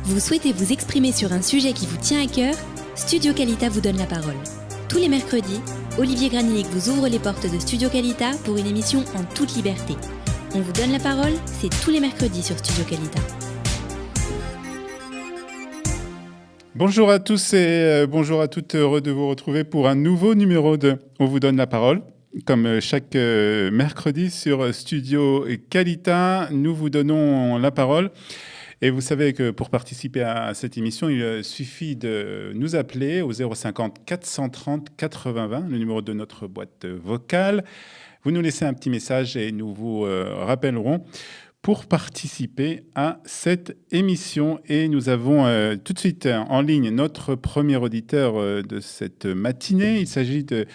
Vous souhaitez vous exprimer sur un sujet qui vous tient à cœur? Studio Qualita vous donne la parole. Tous les mercredis, Olivier Granillic vous ouvre les portes de Studio Qualita pour une émission en toute liberté. On vous donne la parole, c'est tous les mercredis sur Studio Qualita. Bonjour à tous et bonjour à toutes, heureux de vous retrouver pour un nouveau numéro de On vous donne la parole. Comme chaque mercredi sur Studio Qualita, nous vous donnons la parole. Et vous savez que pour participer à cette émission, il suffit de nous appeler au 050 430 80 20, le numéro de notre boîte vocale. Vous nous laissez un petit message et nous vous rappellerons pour participer à cette émission. Et nous avons tout de suite en ligne notre premier auditeur de cette matinée. Il s'agit de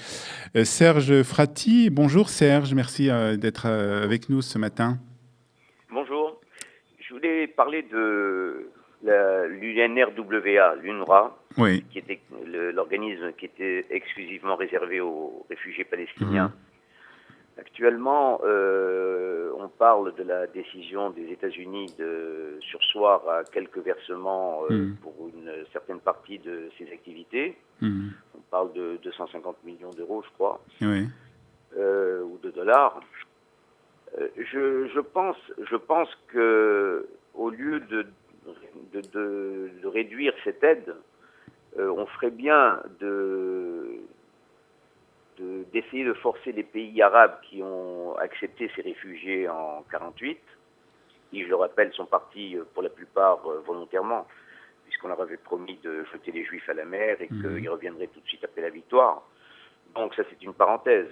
Serge Frati. Bonjour Serge, merci d'être avec nous ce matin. Bonjour. Je voulais parler de l'UNRWA, l'UNRWA, Oui. qui était l'organisme qui était exclusivement réservé aux réfugiés palestiniens. Actuellement, on parle de la décision des États-Unis de surseoir à quelques versements pour une certaine partie de ces activités. On parle de 250 millions d'euros, je crois, Oui. ou de dollars. Je pense que au lieu de réduire cette aide, on ferait bien d'essayer de forcer les pays arabes qui ont accepté ces réfugiés en 1948, qui, je le rappelle, sont partis pour la plupart volontairement, puisqu'on leur avait promis de jeter les Juifs à la mer et qu'ils reviendraient tout de suite après la victoire. Donc ça, c'est une parenthèse.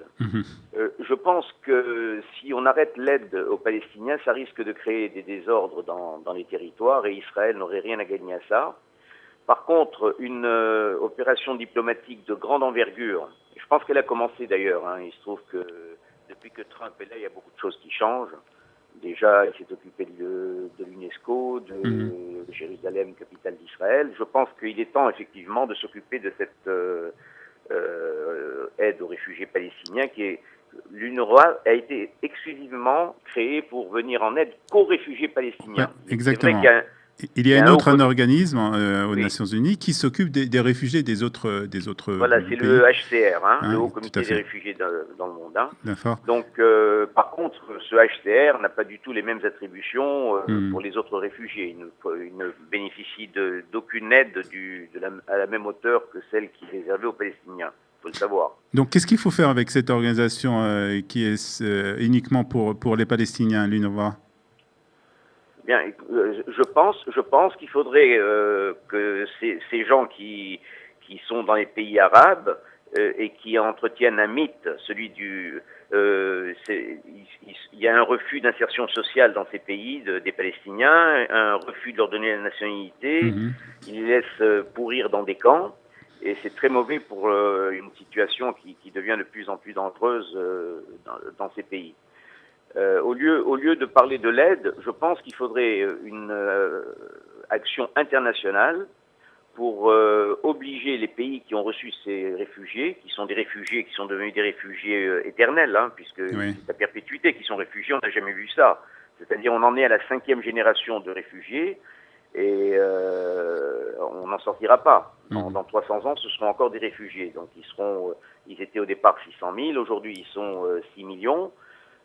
Je pense que si on arrête l'aide aux Palestiniens, ça risque de créer des désordres dans les territoires et Israël n'aurait rien à gagner à ça. Par contre, une opération diplomatique de grande envergure, je pense qu'elle a commencé d'ailleurs, il se trouve que depuis que Trump est là, il y a beaucoup de choses qui changent. Déjà, il s'est occupé de l'UNESCO, de Jérusalem, capitale d'Israël. Je pense qu'il est temps effectivement de s'occuper de cette aide aux réfugiés palestiniens qui est l'UNRWA a été exclusivement créée pour venir en aide qu'aux réfugiés palestiniens. Ouais, exactement. Il y a un organisme aux Nations Unies qui s'occupe des réfugiés des autres Voilà, c'est pays. le HCR, le Haut Comité des réfugiés dans le monde. D'accord. Donc, par contre, ce HCR n'a pas du tout les mêmes attributions pour les autres réfugiés. Il ne bénéficie d'aucune aide à la même hauteur que celle qui est réservée aux Palestiniens. Il faut le savoir. Donc, qu'est-ce qu'il faut faire avec cette organisation qui est uniquement pour les Palestiniens, l'UNRWA ? Bien, je pense qu'il faudrait que ces gens qui sont dans les pays arabes et qui entretiennent un mythe, celui il y a un refus d'insertion sociale dans ces pays des Palestiniens, un refus de leur donner la nationalité, ils les laissent pourrir dans des camps, et c'est très mauvais pour une situation qui devient de plus en plus dangereuse dans ces pays. Au lieu de parler de l'aide, je pense qu'il faudrait une action internationale pour obliger les pays qui ont reçu ces réfugiés, qui sont devenus des réfugiés éternels, puisque c'est à perpétuité qui sont réfugiés, on n'a jamais vu ça. C'est-à-dire on en est à la 5e génération de réfugiés et on n'en sortira pas. Dans 300 ans, ce seront encore des réfugiés. Donc ils étaient au départ 600 000, aujourd'hui ils sont 6 millions.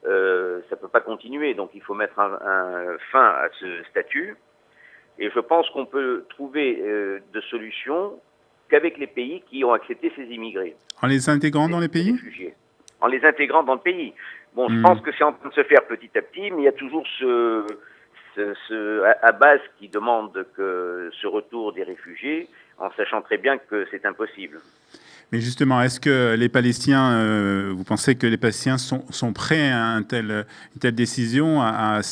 Ça peut pas continuer, donc il faut mettre un fin à ce statut. Et je pense qu'on peut trouver de solutions qu'avec les pays qui ont accepté ces immigrés. En les intégrant dans les pays ? Réfugiés. En les intégrant dans le pays. Bon, je pense que c'est en train de se faire petit à petit, mais il y a toujours ce Abbas qui demande que ce retour des réfugiés, en sachant très bien que c'est impossible. Mais justement, est-ce que les Palestiniens, vous pensez que les Palestiniens sont prêts à une telle décision, à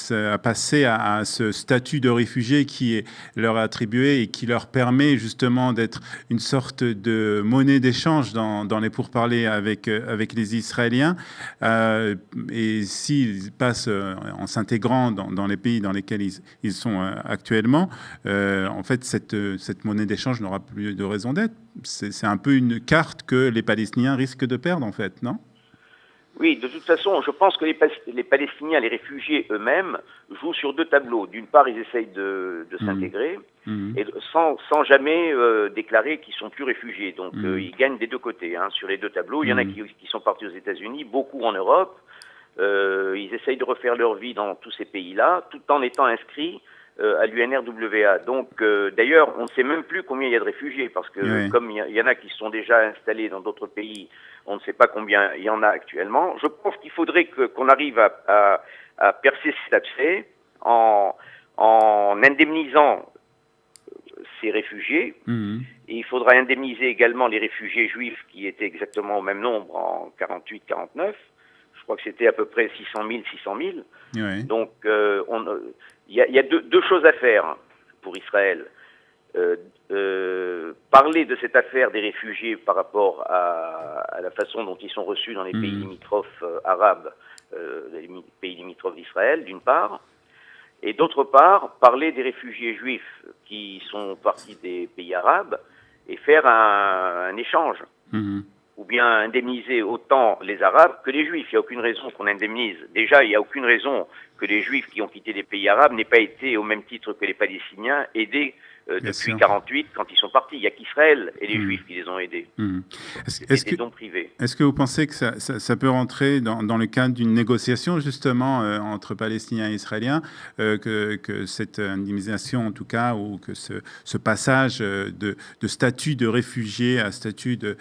passer à ce statut de réfugié qui est leur attribué et qui leur permet justement d'être une sorte de monnaie d'échange dans les pourparlers avec les Israéliens, et s'ils passent en s'intégrant dans les pays dans lesquels ils sont actuellement, en fait, cette monnaie d'échange n'aura plus de raison d'être. C'est un peu une carte que les Palestiniens risquent de perdre, en fait, non ? Oui, de toute façon, je pense que les Palestiniens, les réfugiés eux-mêmes, jouent sur deux tableaux. D'une part, ils essayent de s'intégrer, et sans jamais déclarer qu'ils sont plus réfugiés. Donc, ils gagnent des deux côtés, hein, sur les deux tableaux. Il y en a qui sont partis aux États-Unis, beaucoup en Europe. Ils essayent de refaire leur vie dans tous ces pays-là, tout en étant inscrits à l'UNRWA. Donc, d'ailleurs, on ne sait même plus combien il y a de réfugiés, parce que comme il y en a qui sont déjà installés dans d'autres pays, on ne sait pas combien il y en a actuellement. Je pense qu'il faudrait qu'on arrive à percer cet abcès en indemnisant ces réfugiés. Et il faudra indemniser également les réfugiés juifs qui étaient exactement au même nombre en 48-49. Je crois que c'était à peu près 600 000. Donc, il y a deux choses à faire pour Israël. Parler de cette affaire des réfugiés par rapport à la façon dont ils sont reçus dans les pays limitrophes arabes, les pays limitrophes d'Israël, d'une part, et d'autre part, parler des réfugiés juifs qui sont partis des pays arabes et faire un échange. Ou bien indemniser autant les Arabes que les Juifs. Il n'y a aucune raison qu'on indemnise. Déjà, il n'y a aucune raison que les Juifs qui ont quitté les pays arabes n'aient pas été, au même titre que les Palestiniens, aidés depuis 48 quand ils sont partis. Il n'y a qu'Israël et les Juifs qui les ont aidés. Est-ce que vous pensez que ça peut rentrer dans le cadre d'une négociation, justement, entre Palestiniens et Israéliens, que cette indemnisation, en tout cas, ou que ce passage de statut de réfugié à statut de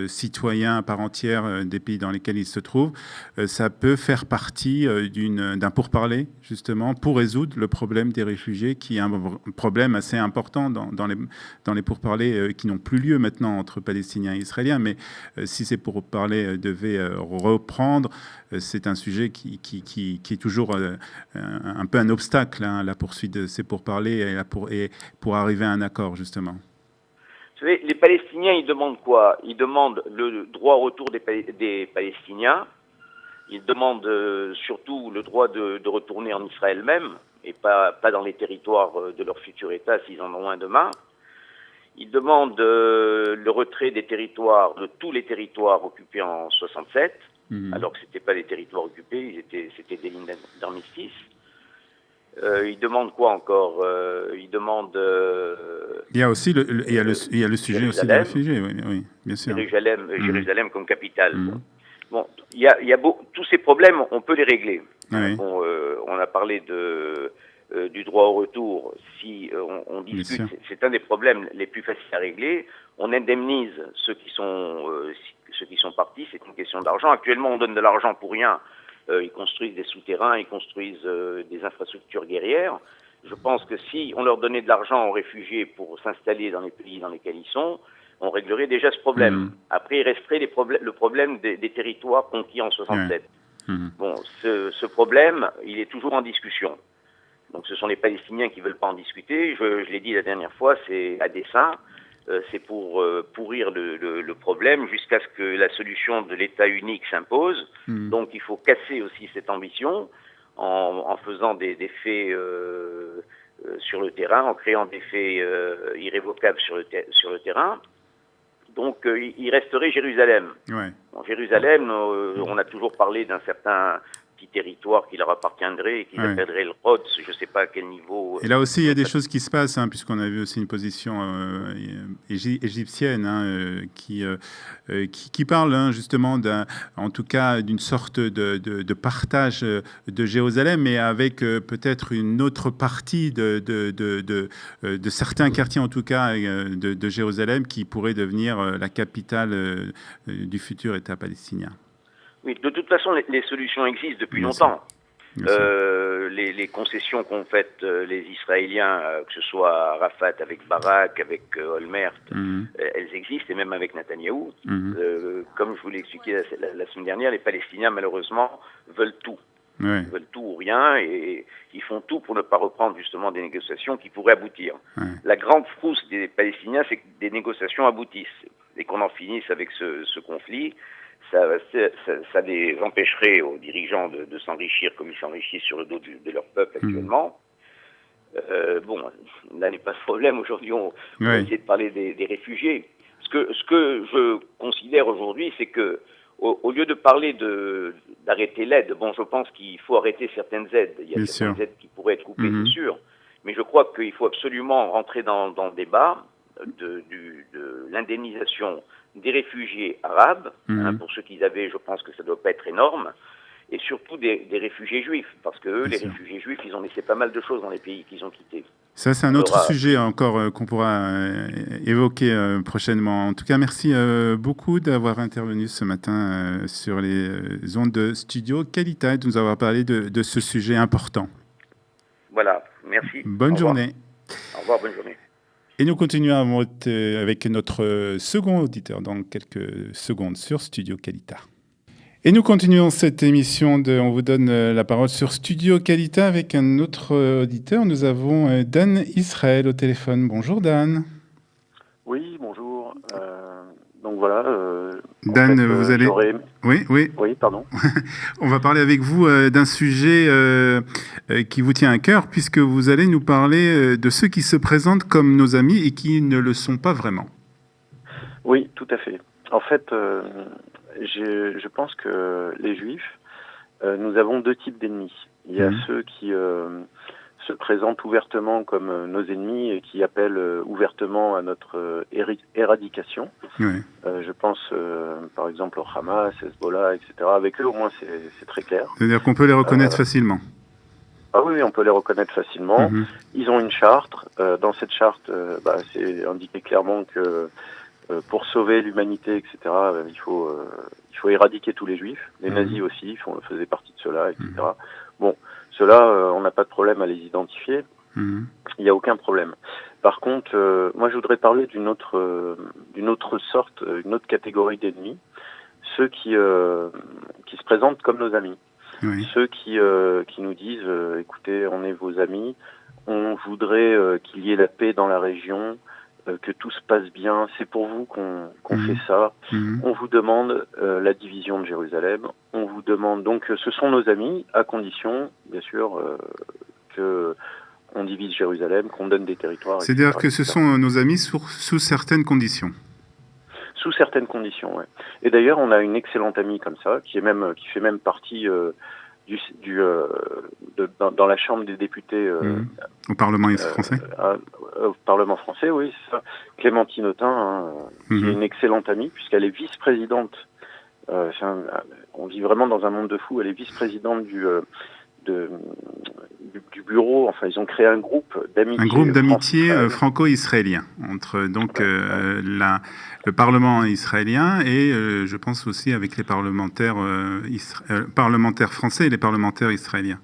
citoyen à part entière des pays dans lesquels ils se trouvent, ça peut faire partie d'un pourparler, justement, pour résoudre le problème des réfugiés, qui est un problème assez important dans les pourparlers qui n'ont plus lieu maintenant entre Palestiniens et Israéliens. Mais si ces pourparlers devaient reprendre, c'est un sujet qui est toujours un peu un obstacle, hein, à la poursuite de ces pourparlers et pour arriver à un accord, justement. Vous savez, les Palestiniens, ils demandent quoi? Ils demandent le droit au retour des Palestiniens. Ils demandent surtout le droit de retourner en Israël même, et pas dans les territoires de leur futur État s'ils en ont un demain. Ils demandent le retrait des territoires, de tous les territoires occupés en 67, alors que ce n'étaient pas les territoires occupés, c'était des lignes d'armistice. Ils demandent quoi encore? Ils demandent... il y a aussi il y a le sujet aussi des réfugiés, oui, bien sûr. Jérusalem comme capitale. Bon, il y a tous ces problèmes, on peut les régler. Bon, on a parlé du droit au retour. Si on discute, c'est un des problèmes les plus faciles à régler. On indemnise ceux qui sont partis. C'est une question d'argent. Actuellement, on donne de l'argent pour rien. Ils construisent des souterrains, ils construisent des infrastructures guerrières. Je pense que si on leur donnait de l'argent aux réfugiés pour s'installer dans les pays dans lesquels ils sont, on réglerait déjà ce problème. Après, il resterait le problème des territoires conquis en 67. Bon, ce problème, il est toujours en discussion. Donc, ce sont les Palestiniens qui ne veulent pas en discuter. Je l'ai dit la dernière fois, c'est à dessein. C'est pour pourrir le problème jusqu'à ce que la solution de l'État unique s'impose. Donc, il faut casser aussi cette ambition en faisant des faits sur le terrain, en créant des faits irrévocables sur le terrain. Donc, il resterait Jérusalem. Bon, Jérusalem, on a toujours parlé d'un certain petit territoire qui leur appartiendrait et qu'ils appelleraient le Rhodes, je ne sais pas à quel niveau. Et là aussi, il y a des choses qui se passent, hein, puisqu'on a vu aussi une position égyptienne, hein, qui parle, hein, justement, en tout cas, d'une sorte de partage de Jérusalem, mais avec peut-être une autre partie de certains quartiers, en tout cas, de Jérusalem, qui pourrait devenir la capitale du futur État palestinien. Oui, de toute façon, les solutions existent depuis longtemps. Les concessions qu'ont faites les Israéliens, que ce soit à Rafat avec Barak, avec Olmert, elles existent, et même avec Netanyahou. Comme je vous l'ai expliqué la semaine dernière, les Palestiniens, malheureusement, veulent tout. Ils veulent tout ou rien, et ils font tout pour ne pas reprendre justement des négociations qui pourraient aboutir. La grande frousse des Palestiniens, c'est que des négociations aboutissent, et qu'on en finisse avec ce conflit. Ça les empêcherait aux dirigeants de s'enrichir comme ils s'enrichissent sur le dos de leur peuple actuellement. Bon, là n'est pas ce problème. Aujourd'hui, on va essayer de parler des réfugiés. Ce que je considère aujourd'hui, c'est que au lieu de parler d'arrêter l'aide, bon, je pense qu'il faut arrêter certaines aides. Il y a certaines aides qui pourraient être coupées, c'est sûr. Mais je crois qu'il faut absolument rentrer dans le débat de l'indemnisation des réfugiés arabes. Pour ceux qu'ils avaient, je pense que ça ne doit pas être énorme. Et surtout des réfugiés juifs. Parce que eux, les réfugiés juifs, ils ont laissé pas mal de choses dans les pays qu'ils ont quittés. Ça, c'est un autre sujet encore qu'on pourra évoquer prochainement. En tout cas, merci beaucoup d'avoir intervenu ce matin sur les ondes de Studio Qualita et de nous avoir parlé de ce sujet important. Voilà, merci. Bonne journée. Au revoir, bonne journée. Et nous continuons avec notre second auditeur dans quelques secondes sur Studio Qualita. Et nous continuons cette émission On vous donne la parole sur Studio Qualita avec un autre auditeur. Nous avons Dan Israël au téléphone. Bonjour Dan. Oui, bonjour. Donc voilà. Dan, vous allez... Oui, pardon. On va parler avec vous d'un sujet qui vous tient à cœur puisque vous allez nous parler de ceux qui se présentent comme nos amis et qui ne le sont pas vraiment. Oui, tout à fait. En fait... Je pense que les Juifs, nous avons deux types d'ennemis. Il y a ceux qui se présentent ouvertement comme nos ennemis et qui appellent ouvertement à notre éradication. Je pense par exemple au Hamas, Hezbollah, etc. Avec eux, au moins, c'est très clair. C'est-à-dire qu'on peut les reconnaître facilement. Ah oui, on peut les reconnaître facilement. Ils ont une charte. Dans cette charte, c'est indiqué clairement que pour sauver l'humanité, etc., il faut éradiquer tous les juifs. Les nazis aussi faisaient partie de cela, etc. Bon, ceux-là, on n'a pas de problème à les identifier. Il n'y a aucun problème. Par contre, moi, je voudrais parler d'une autre sorte, une autre catégorie d'ennemis. Ceux qui se présentent comme nos amis. Ceux qui nous disent, écoutez, on est vos amis, on voudrait qu'il y ait la paix dans la région, que tout se passe bien, c'est pour vous qu'on fait ça. On vous demande la division de Jérusalem. On vous demande donc, ce sont nos amis, à condition, bien sûr, que on divise Jérusalem, qu'on donne des territoires. C'est-à-dire que ce sont nos amis sous certaines conditions. Sous certaines conditions, oui. Et d'ailleurs, on a une excellente amie comme ça, qui fait même partie dans la Chambre des députés au Parlement français. Au Parlement français, oui, c'est ça. Clémentine Autain, qui est une excellente amie, puisqu'elle est vice-présidente. On vit vraiment dans un monde de fous. Elle est vice-présidente du bureau. Enfin, ils ont créé un groupe d'amitié. Un groupe d'amitié franco-israélien entre donc le Parlement israélien et je pense aussi avec les parlementaires français et les parlementaires israéliens.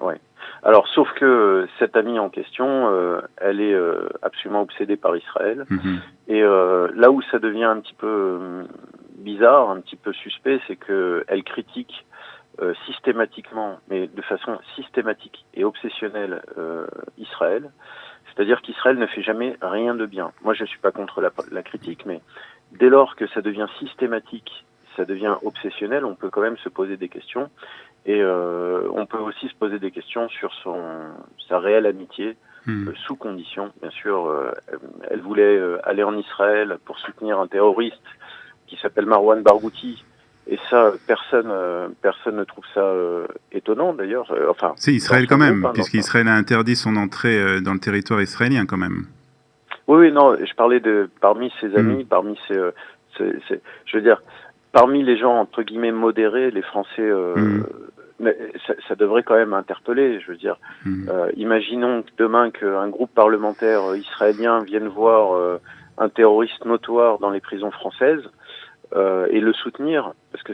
Oui. Alors, sauf que cette amie en question, elle est absolument obsédée par Israël. Et là où ça devient un petit peu bizarre, un petit peu suspect, c'est qu'elle critique systématiquement, mais de façon systématique et obsessionnelle, Israël. C'est-à-dire qu'Israël ne fait jamais rien de bien. Moi, je ne suis pas contre la critique, mais dès lors que ça devient systématique, ça devient obsessionnel, on peut quand même se poser des questions. Et on peut aussi se poser des questions sur sa réelle amitié, sous condition. Bien sûr, elle voulait aller en Israël pour soutenir un terroriste qui s'appelle Marwan Barghouti. Et ça, personne ne trouve ça étonnant, d'ailleurs. C'est Israël quand même, puisqu'Israël a interdit son entrée dans le territoire israélien quand même. Oui, non, je parlais parmi ses amis, parmi je veux dire, parmi les gens, entre guillemets, modérés, les Français... Mais ça devrait quand même interpeller, je veux dire. Imaginons demain qu'un groupe parlementaire israélien vienne voir un terroriste notoire dans les prisons françaises et le soutenir, parce que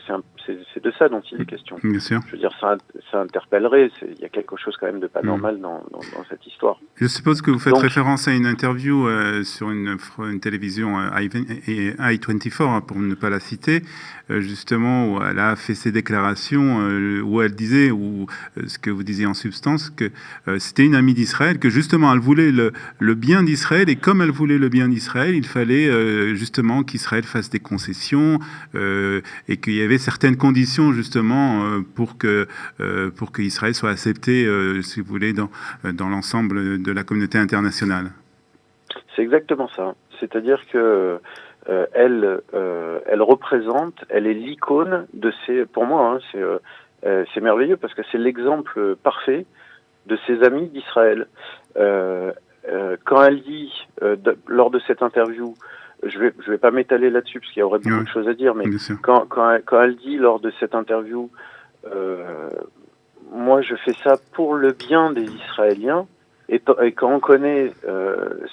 c'est de ça dont il est question. Bien sûr. Je veux dire, ça interpellerait, il y a quelque chose quand même de pas normal dans cette histoire. Je suppose que vous faites référence à une interview sur une télévision I24, pour ne pas la citer, justement, où elle a fait ses déclarations, où elle disait, ou ce que vous disiez en substance, que c'était une amie d'Israël, que justement elle voulait le bien d'Israël, et comme elle voulait le bien d'Israël, il fallait justement qu'Israël fasse des concessions, et qu'il y avait certaines conditions justement pour qu'Israël soit accepté, si vous voulez, dans l'ensemble de la communauté internationale. C'est exactement ça. C'est-à-dire que elle représente, elle est l'icône de ces, pour moi, c'est merveilleux parce que c'est l'exemple parfait de ses amis d'Israël. Quand elle dit, lors de cette interview, je vais pas m'étaler là-dessus parce qu'il y aurait beaucoup de choses à dire, mais quand elle dit lors de cette interview, moi je fais ça pour le bien des Israéliens, et quand on connaît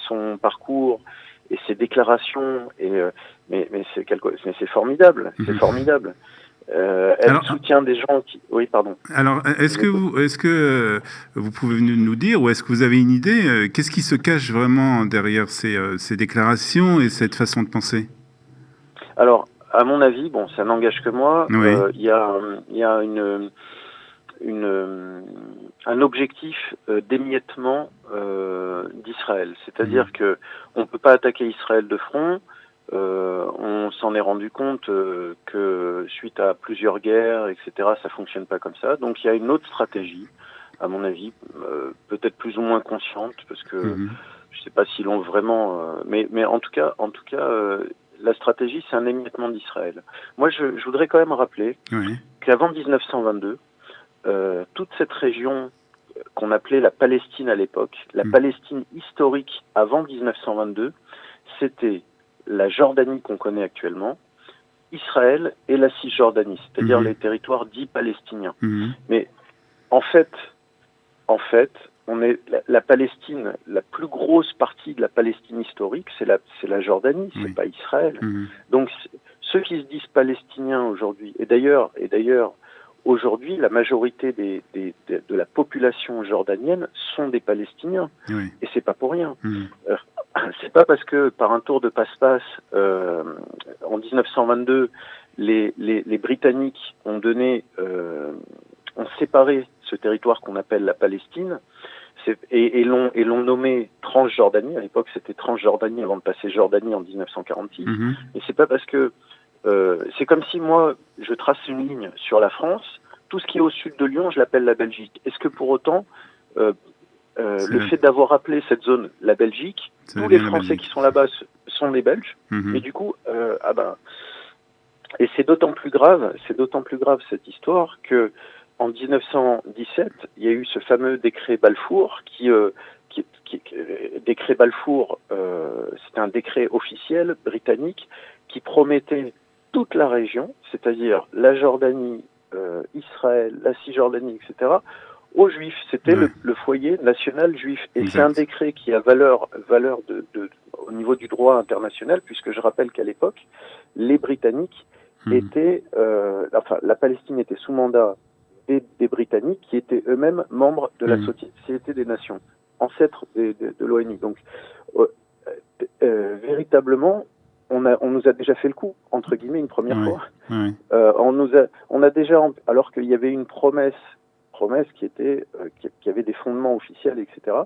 son parcours et ses déclarations, mais c'est formidable, c'est formidable. Elle soutient des gens qui... Oui, pardon. Alors, est-ce que vous pouvez nous dire, ou est-ce que vous avez une idée, qu'est-ce qui se cache vraiment derrière ces déclarations et cette façon de penser? Alors, à mon avis, bon, ça n'engage que moi, il y a un objectif d'émiettement d'Israël. C'est-à-dire que on peut pas attaquer Israël de front. On s'en est rendu compte que suite à plusieurs guerres, etc., ça fonctionne pas comme ça. Donc il y a une autre stratégie, à mon avis, peut-être plus ou moins consciente, parce que je sais pas s'ils l'ont vraiment. Mais en tout cas, la stratégie, c'est un émiettement d'Israël. Moi, je voudrais quand même rappeler qu'avant 1922, toute cette région qu'on appelait la Palestine à l'époque, la Palestine historique avant 1922, c'était la Jordanie qu'on connaît actuellement, Israël et la Cisjordanie, c'est-à-dire les territoires dits palestiniens. Mais en fait, on est la Palestine, la plus grosse partie de la Palestine historique, c'est la Jordanie, c'est pas Israël. Donc ceux qui se disent palestiniens aujourd'hui, et d'ailleurs aujourd'hui la majorité de la population jordanienne sont des Palestiniens, et c'est pas pour rien. C'est pas parce que par un tour de passe-passe en 1922 les Britanniques ont séparé ce territoire qu'on appelle la Palestine et l'ont nommé Transjordanie. À l'époque c'était Transjordanie avant de passer Jordanie en 1946. Et c'est pas parce que c'est comme si moi je trace une ligne sur la France, tout ce qui est au sud de Lyon je l'appelle la Belgique. Est-ce que pour autant le fait d'avoir appelé cette zone la Belgique, tous les Français qui sont là-bas sont des Belges, et du coup, et c'est d'autant plus grave cette histoire que en 1917, il y a eu ce fameux décret Balfour décret Balfour, c'était un décret officiel britannique qui promettait toute la région, c'est-à-dire la Jordanie, Israël, la Cisjordanie, etc., aux Juifs. C'était le foyer national juif. Et c'est un décret qui a valeur au niveau du droit international, puisque je rappelle qu'à l'époque, les Britanniques étaient... la Palestine était sous mandat des Britanniques, qui étaient eux-mêmes membres de la Société des Nations, ancêtres de l'ONU. Donc, véritablement, on nous a déjà fait le coup, entre guillemets, une première fois. On a déjà... Alors qu'il y avait une promesse qui avait des fondements officiels, etc.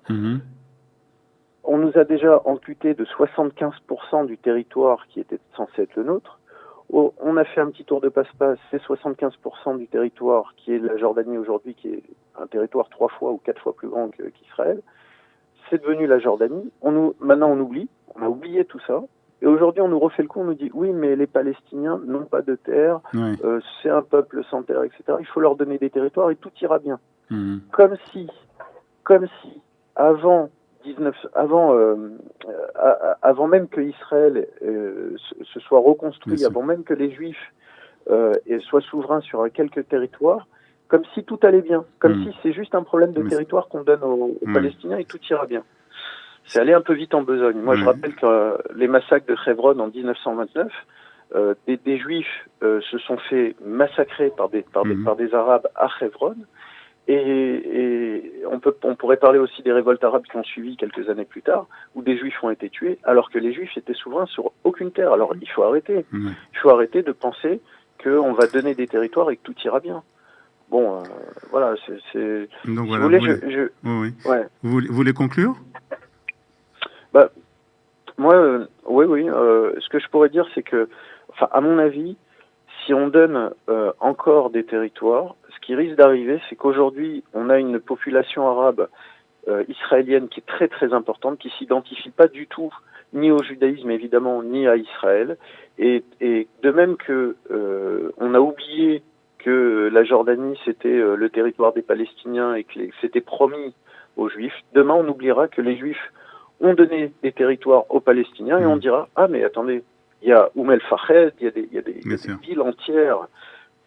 On nous a déjà amputé de 75% du territoire qui était censé être le nôtre. On a fait un petit tour de passe-passe, c'est 75% du territoire qui est la Jordanie aujourd'hui, qui est un territoire 3 fois ou 4 fois plus grand qu'Israël. C'est devenu la Jordanie. Maintenant on oublie, on a oublié tout ça. Et aujourd'hui, on nous refait le coup, on nous dit, oui, mais les Palestiniens n'ont pas de terre, c'est un peuple sans terre, etc. Il faut leur donner des territoires et tout ira bien. Comme si, avant même que Israël se soit reconstruit, avant même que les Juifs soient souverains sur quelques territoires, comme si tout allait bien, comme si c'est juste un problème de territoire qu'on donne aux Palestiniens et tout ira bien. C'est allé un peu vite en besogne. Moi, je rappelle que les massacres de Hebron en 1929, des Juifs se sont fait massacrer par des Arabes à Hebron. Et on pourrait parler aussi des révoltes arabes qui ont suivi quelques années plus tard, où des Juifs ont été tués, alors que les Juifs étaient souverains sur aucune terre. Alors, il faut arrêter. Il faut arrêter de penser qu'on va donner des territoires et que tout ira bien. Bon, voilà, c'est... Donc, si voilà, vous voulez conclure ? Moi, ce que je pourrais dire, c'est que, à mon avis, si on donne encore des territoires, ce qui risque d'arriver, c'est qu'aujourd'hui, on a une population arabe israélienne qui est très très importante, qui s'identifie pas du tout ni au judaïsme évidemment, ni à Israël. Et de même que on a oublié que la Jordanie c'était le territoire des Palestiniens et que c'était promis aux Juifs, demain on oubliera que les Juifs ont donné des territoires aux Palestiniens et on dira « Ah mais attendez, il y a el-Fahed, il y a des villes entières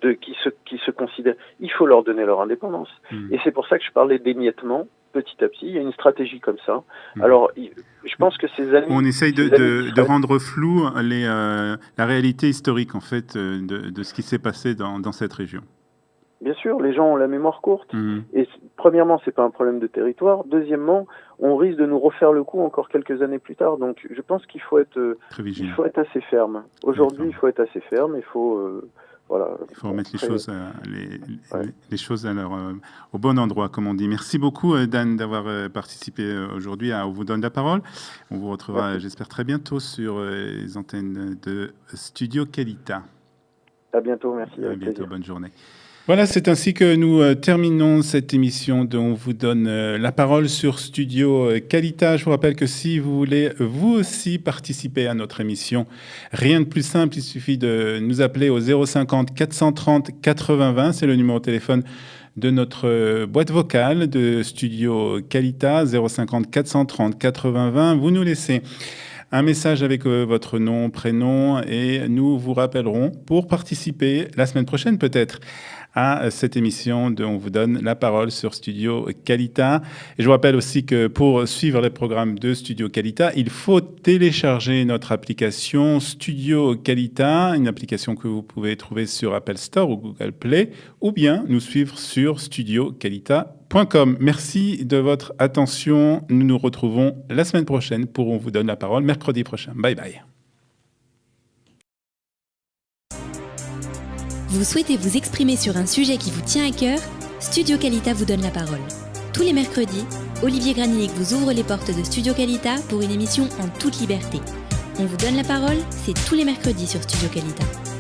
qui se considèrent, il faut leur donner leur indépendance. » Et c'est pour ça que je parlais d'émiettement, petit à petit, il y a une stratégie comme ça. Alors, je pense que ces amis... On essaye de rendre flou la réalité historique, en fait, de ce qui s'est passé dans cette région. Bien sûr, les gens ont la mémoire courte. Et premièrement, c'est pas un problème de territoire. Deuxièmement, on risque de nous refaire le coup encore quelques années plus tard. Donc, je pense qu'il faut être assez ferme. Aujourd'hui, il faut être assez ferme. Il faut remettre les choses au bon endroit, comme on dit. Merci beaucoup, Dan, d'avoir participé aujourd'hui à On vous donne la parole. On vous retrouvera, j'espère, très bientôt sur les antennes de Studio Kalita. À bientôt, merci. À bientôt, bonne journée. Voilà, c'est ainsi que nous terminons cette émission dont on vous donne la parole sur Studio Kalita. Je vous rappelle que si vous voulez vous aussi participer à notre émission, rien de plus simple, il suffit de nous appeler au 050 430 80 20. C'est le numéro de téléphone de notre boîte vocale de Studio Kalita, 050 430 80 20. Vous nous laissez un message avec votre nom, prénom et nous vous rappellerons pour participer la semaine prochaine peut-être à cette émission de On vous donne la parole sur Studio Kalita. Et je vous rappelle aussi que pour suivre les programmes de Studio Kalita, il faut télécharger notre application Studio Kalita, une application que vous pouvez trouver sur Apple Store ou Google Play, ou bien nous suivre sur studiokalita.com. Merci de votre attention. Nous nous retrouvons la semaine prochaine pour On vous donne la parole, mercredi prochain. Bye bye. Vous souhaitez vous exprimer sur un sujet qui vous tient à cœur? Studio Kalita vous donne la parole. Tous les mercredis, Olivier Granillic vous ouvre les portes de Studio Kalita pour une émission en toute liberté. On vous donne la parole, c'est tous les mercredis sur Studio Kalita.